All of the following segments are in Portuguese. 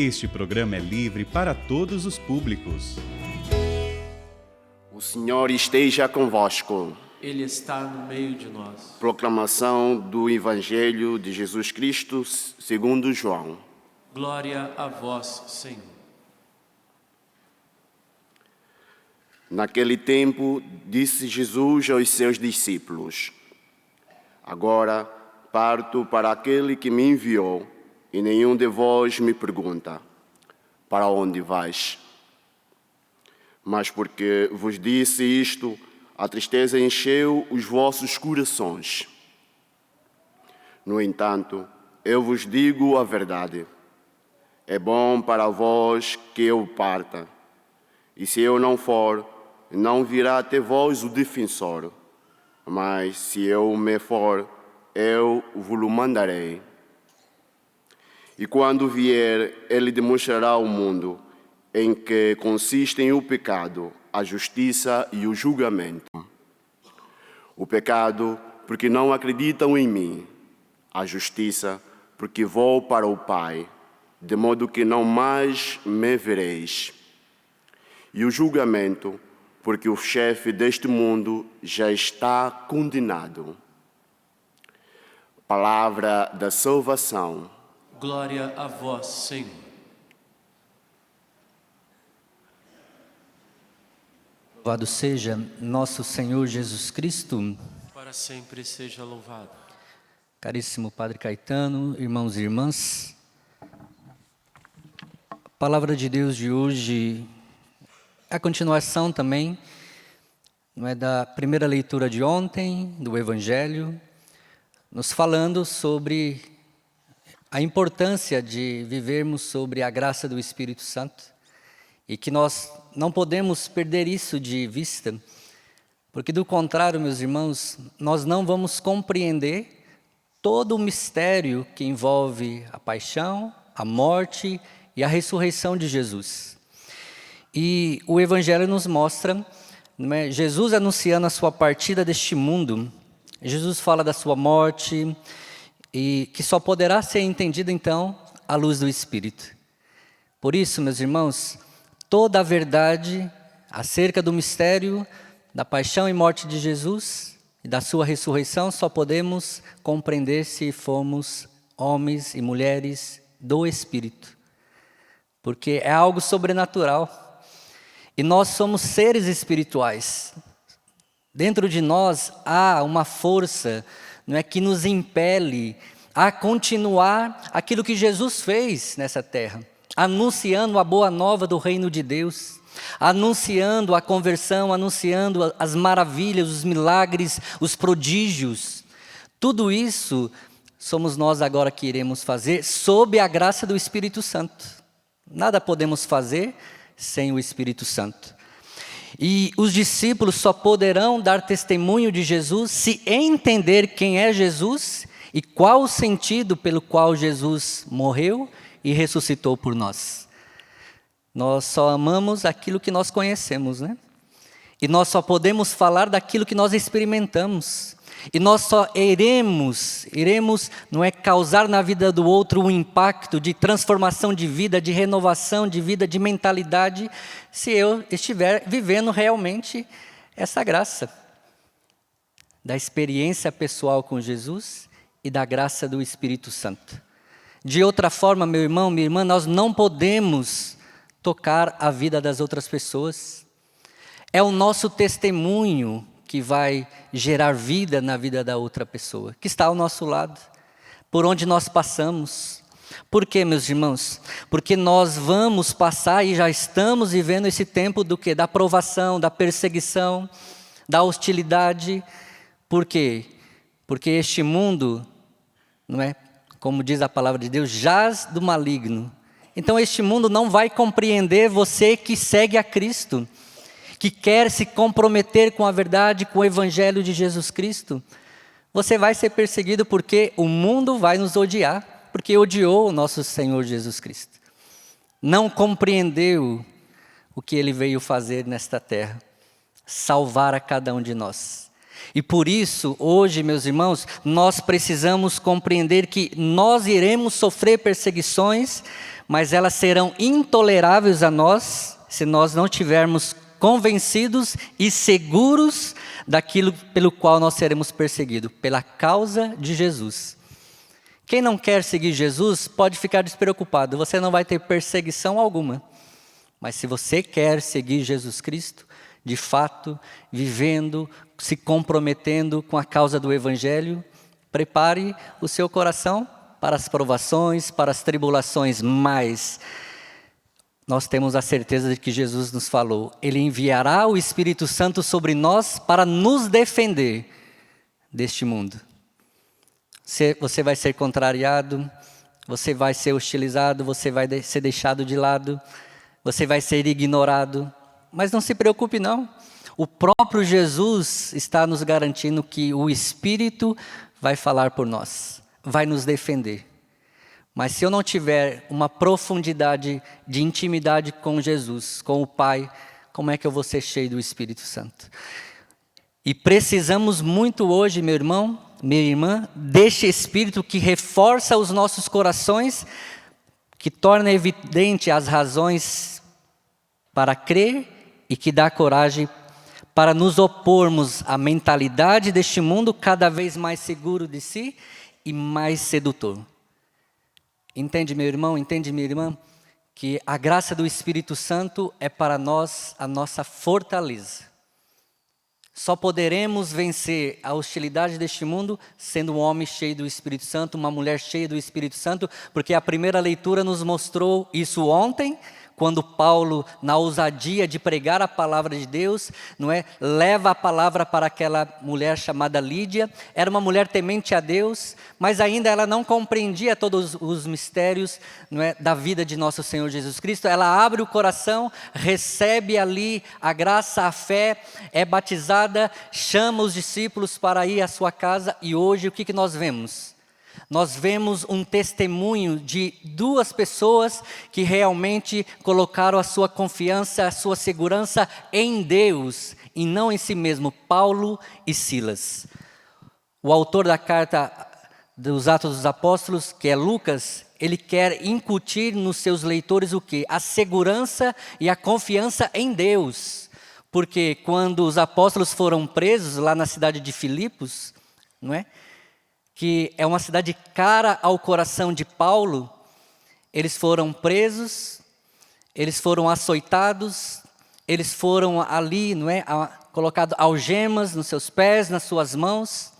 Este programa é livre para todos os públicos. O Senhor esteja convosco. Ele está no meio de nós. Proclamação do Evangelho de Jesus Cristo segundo João. Glória a vós, Senhor. Naquele tempo, disse Jesus aos seus discípulos: Agora parto para aquele que me enviou, e nenhum de vós me pergunta: para onde vais? Mas porque vos disse isto, a tristeza encheu os vossos corações. No entanto, eu vos digo a verdade. É bom para vós que eu parta. E se eu não for, não virá até vós o defensor. Mas se eu me for, eu vos mandarei. E quando vier, ele demonstrará ao mundo em que consistem o pecado, a justiça e o julgamento. O pecado, porque não acreditam em mim. A justiça, porque vou para o Pai, de modo que não mais me vereis. E o julgamento, porque o chefe deste mundo já está condenado. Palavra da salvação. Glória a vós, Senhor. Louvado seja nosso Senhor Jesus Cristo. Para sempre seja louvado. Caríssimo Padre Caetano, irmãos e irmãs, a palavra de Deus de hoje é a continuação também, não é, da primeira leitura de ontem, do Evangelho, nos falando sobre a importância de vivermos sobre a graça do Espírito Santo e que nós não podemos perder isso de vista, porque do contrário, meus irmãos, nós não vamos compreender todo o mistério que envolve a paixão, a morte e a ressurreição de Jesus. E o Evangelho nos mostra, não é, Jesus anunciando a sua partida deste mundo. Jesus fala da sua morte, e que só poderá ser entendido, então, à luz do Espírito. Por isso, meus irmãos, toda a verdade acerca do mistério da paixão e morte de Jesus e da sua ressurreição só podemos compreender se formos homens e mulheres do Espírito, porque é algo sobrenatural. E nós somos seres espirituais. Dentro de nós há uma força, não é, que nos impele a continuar aquilo que Jesus fez nessa terra, anunciando a boa nova do reino de Deus, anunciando a conversão, anunciando as maravilhas, os milagres, os prodígios. Tudo isso somos nós agora que iremos fazer sob a graça do Espírito Santo. Nada podemos fazer sem o Espírito Santo. E os discípulos só poderão dar testemunho de Jesus se entender quem é Jesus e qual o sentido pelo qual Jesus morreu e ressuscitou por nós. Nós só amamos aquilo que nós conhecemos, né? E nós só podemos falar daquilo que nós experimentamos. E nós só iremos, não é, causar na vida do outro um impacto de transformação de vida, de renovação de vida, de mentalidade, se eu estiver vivendo realmente essa graça da experiência pessoal com Jesus e da graça do Espírito Santo. De outra forma, meu irmão, minha irmã, nós não podemos tocar a vida das outras pessoas. É o nosso testemunho que vai gerar vida na vida da outra pessoa, que está ao nosso lado, por onde nós passamos. Por quê, meus irmãos? Porque nós vamos passar e já estamos vivendo esse tempo do quê? Da provação, da perseguição, da hostilidade. Por quê? Porque este mundo, não é, como diz a palavra de Deus, jaz do maligno. Então este mundo não vai compreender você que segue a Cristo, que quer se comprometer com a verdade, com o Evangelho de Jesus Cristo. Você vai ser perseguido porque o mundo vai nos odiar, porque odiou o nosso Senhor Jesus Cristo. Não compreendeu o que Ele veio fazer nesta terra, salvar a cada um de nós. E por isso, hoje, meus irmãos, nós precisamos compreender que nós iremos sofrer perseguições, mas elas serão intoleráveis a nós se nós não tivermos convencidos e seguros daquilo pelo qual nós seremos perseguidos, pela causa de Jesus. Quem não quer seguir Jesus pode ficar despreocupado, você não vai ter perseguição alguma. Mas se você quer seguir Jesus Cristo, de fato, vivendo, se comprometendo com a causa do Evangelho, prepare o seu coração para as provações, para as tribulações, mas nós temos a certeza de que Jesus nos falou, Ele enviará o Espírito Santo sobre nós para nos defender deste mundo. Você vai ser contrariado, você vai ser hostilizado, você vai ser deixado de lado, você vai ser ignorado, mas não se preocupe não. O próprio Jesus está nos garantindo que o Espírito vai falar por nós, vai nos defender. Mas se eu não tiver uma profundidade de intimidade com Jesus, com o Pai, como é que eu vou ser cheio do Espírito Santo? E precisamos muito hoje, meu irmão, minha irmã, deste Espírito que reforça os nossos corações, que torna evidente as razões para crer e que dá coragem para nos opormos à mentalidade deste mundo cada vez mais seguro de si e mais sedutor. Entende, meu irmão, entende, minha irmã, que a graça do Espírito Santo é para nós a nossa fortaleza. Só poderemos vencer a hostilidade deste mundo sendo um homem cheio do Espírito Santo, uma mulher cheia do Espírito Santo, porque a primeira leitura nos mostrou isso ontem, quando Paulo, na ousadia de pregar a palavra de Deus, não é, leva a palavra para aquela mulher chamada Lídia. Era uma mulher temente a Deus, mas ainda ela não compreendia todos os mistérios, não é, da vida de nosso Senhor Jesus Cristo. Ela abre o coração, recebe ali a graça, a fé, é batizada, chama os discípulos para ir à sua casa, e hoje o que nós vemos? Nós vemos um testemunho de duas pessoas que realmente colocaram a sua confiança, a sua segurança em Deus e não em si mesmo, Paulo e Silas. O autor da carta dos Atos dos Apóstolos, que é Lucas, ele quer incutir nos seus leitores o quê? A segurança e a confiança em Deus. Porque quando os apóstolos foram presos lá na cidade de Filipos, não é? Que é uma cidade cara ao coração de Paulo, eles foram presos, eles foram açoitados, eles foram ali, não é, colocado algemas nos seus pés, nas suas mãos.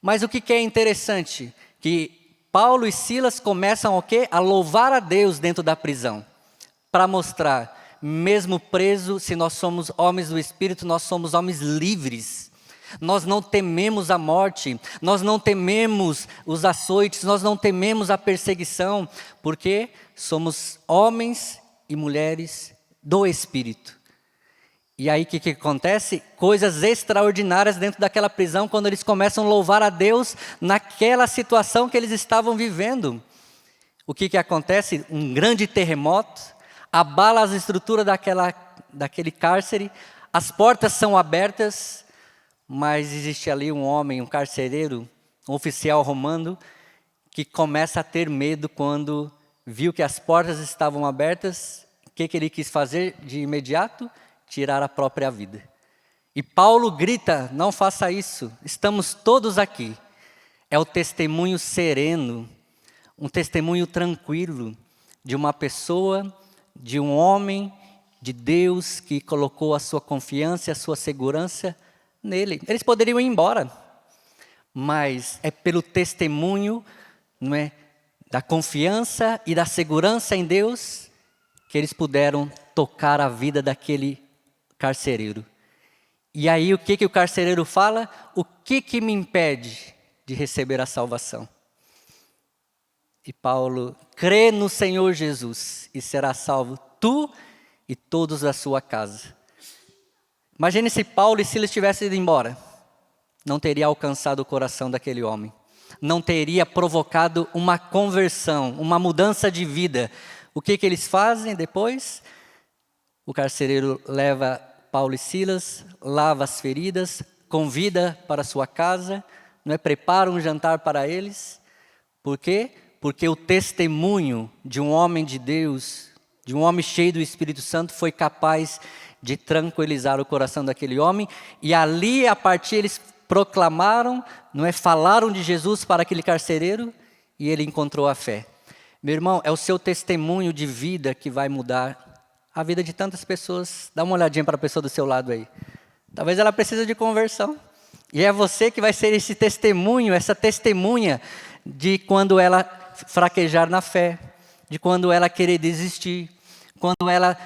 Mas o que é interessante? Que Paulo e Silas começam o quê? A louvar a Deus dentro da prisão, para mostrar, mesmo preso, se nós somos homens do Espírito, nós somos homens livres. Nós não tememos a morte, nós não tememos os açoites, nós não tememos a perseguição, porque somos homens e mulheres do Espírito. E aí o que acontece? Coisas extraordinárias dentro daquela prisão, quando eles começam a louvar a Deus naquela situação que eles estavam vivendo. O que acontece? Um grande terremoto, abala as estruturas daquele cárcere, as portas são abertas, mas existe ali um homem, um carcereiro, um oficial romano, que começa a ter medo quando viu que as portas estavam abertas. O que ele quis fazer de imediato? Tirar a própria vida. E Paulo grita, não faça isso, estamos todos aqui. É o testemunho sereno, um testemunho tranquilo de uma pessoa, de um homem, de Deus que colocou a sua confiança e a sua segurança nele. Eles poderiam ir embora, mas é pelo testemunho, não é, da confiança e da segurança em Deus que eles puderam tocar a vida daquele carcereiro. E aí o que o carcereiro fala? O que me impede de receber a salvação? E Paulo, crê no Senhor Jesus e será salvo tu e todos da sua casa. Imagine se Paulo e Silas tivessem ido embora. Não teria alcançado o coração daquele homem. Não teria provocado uma conversão, uma mudança de vida. O que eles fazem depois? O carcereiro leva Paulo e Silas, lava as feridas, convida para sua casa, não é? Prepara um jantar para eles. Por quê? Porque o testemunho de um homem de Deus, de um homem cheio do Espírito Santo, foi capaz de tranquilizar o coração daquele homem. E ali, a partir, eles proclamaram, não é, falaram de Jesus para aquele carcereiro e ele encontrou a fé. Meu irmão, é o seu testemunho de vida que vai mudar a vida de tantas pessoas. Dá uma olhadinha para a pessoa do seu lado aí. Talvez ela precise de conversão. E é você que vai ser esse testemunho, essa testemunha de quando ela fraquejar na fé, de quando ela querer desistir, quando ela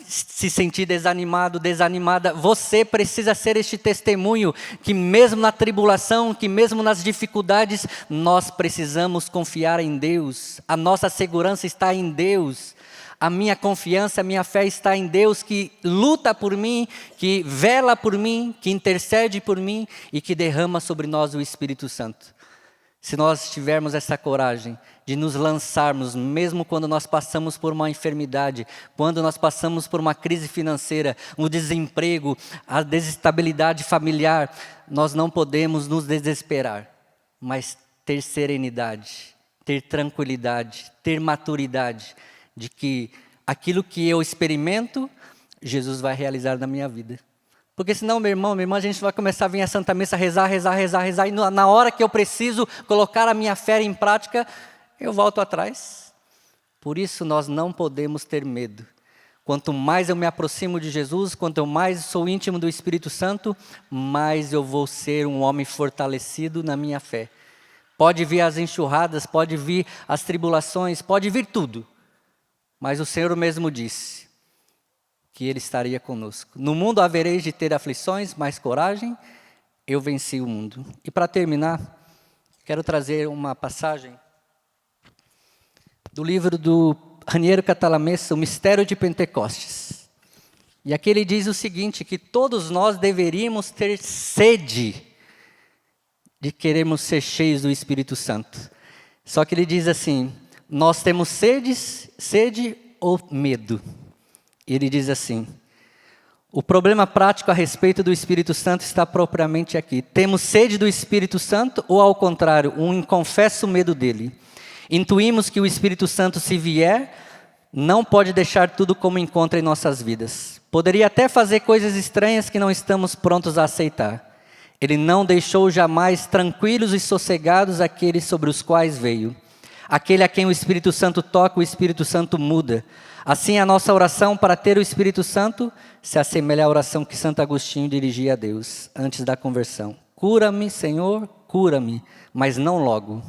se sentir desanimado, desanimada. Você precisa ser este testemunho que mesmo na tribulação, que mesmo nas dificuldades, nós precisamos confiar em Deus. A nossa segurança está em Deus. A minha confiança, a minha fé está em Deus, que luta por mim, que vela por mim, que intercede por mim e que derrama sobre nós o Espírito Santo. Se nós tivermos essa coragem de nos lançarmos, mesmo quando nós passamos por uma enfermidade, quando nós passamos por uma crise financeira, o desemprego, a desestabilidade familiar, nós não podemos nos desesperar, mas ter serenidade, ter tranquilidade, ter maturidade, de que aquilo que eu experimento, Jesus vai realizar na minha vida. Porque senão, meu irmão, minha irmã, a gente vai começar a vir à Santa Missa, rezar, e na hora que eu preciso colocar a minha fé em prática, eu volto atrás. Por isso nós não podemos ter medo. Quanto mais eu me aproximo de Jesus, quanto mais sou íntimo do Espírito Santo, mais eu vou ser um homem fortalecido na minha fé. Pode vir as enxurradas, pode vir as tribulações, pode vir tudo. Mas o Senhor mesmo disse que Ele estaria conosco. No mundo havereis de ter aflições, mas coragem, eu venci o mundo. E para terminar, quero trazer uma passagem do livro do Raniero Cantalamessa, O Mistério de Pentecostes. E aqui ele diz o seguinte, que todos nós deveríamos ter sede de queremos ser cheios do Espírito Santo. Só que ele diz assim, nós temos sede ou medo? Ele diz assim, o problema prático a respeito do Espírito Santo está propriamente aqui. Temos sede do Espírito Santo ou, ao contrário, um inconfesso medo dele? Intuímos que o Espírito Santo, se vier, não pode deixar tudo como encontra em nossas vidas. Poderia até fazer coisas estranhas que não estamos prontos a aceitar. Ele não deixou jamais tranquilos e sossegados aqueles sobre os quais veio. Aquele a quem o Espírito Santo toca, o Espírito Santo muda. Assim, a nossa oração para ter o Espírito Santo se assemelha à oração que Santo Agostinho dirigia a Deus antes da conversão. Cura-me, Senhor, cura-me, mas não logo.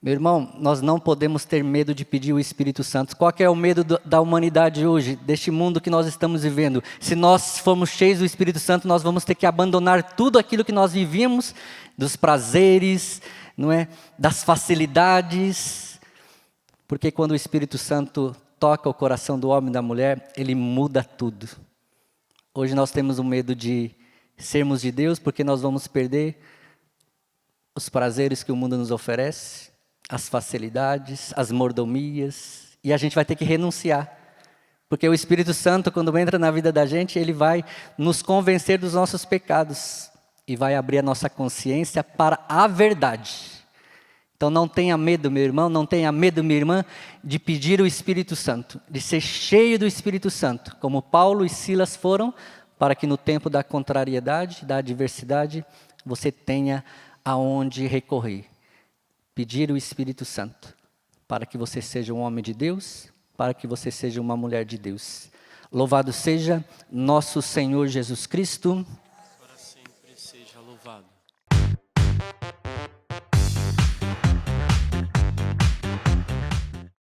Meu irmão, nós não podemos ter medo de pedir o Espírito Santo. Qual que é o medo da humanidade hoje, deste mundo que nós estamos vivendo? Se nós formos cheios do Espírito Santo, nós vamos ter que abandonar tudo aquilo que nós vivíamos, dos prazeres, não é? Das facilidades, porque quando o Espírito Santo toca o coração do homem e da mulher, ele muda tudo. Hoje nós temos o medo de sermos de Deus, porque nós vamos perder os prazeres que o mundo nos oferece, as facilidades, as mordomias, e a gente vai ter que renunciar. Porque o Espírito Santo, quando entra na vida da gente, ele vai nos convencer dos nossos pecados e vai abrir a nossa consciência para a verdade. Então não tenha medo, meu irmão, não tenha medo, minha irmã, de pedir o Espírito Santo, de ser cheio do Espírito Santo, como Paulo e Silas foram, para que no tempo da contrariedade, da adversidade, você tenha aonde recorrer. Pedir o Espírito Santo, para que você seja um homem de Deus, para que você seja uma mulher de Deus. Louvado seja nosso Senhor Jesus Cristo.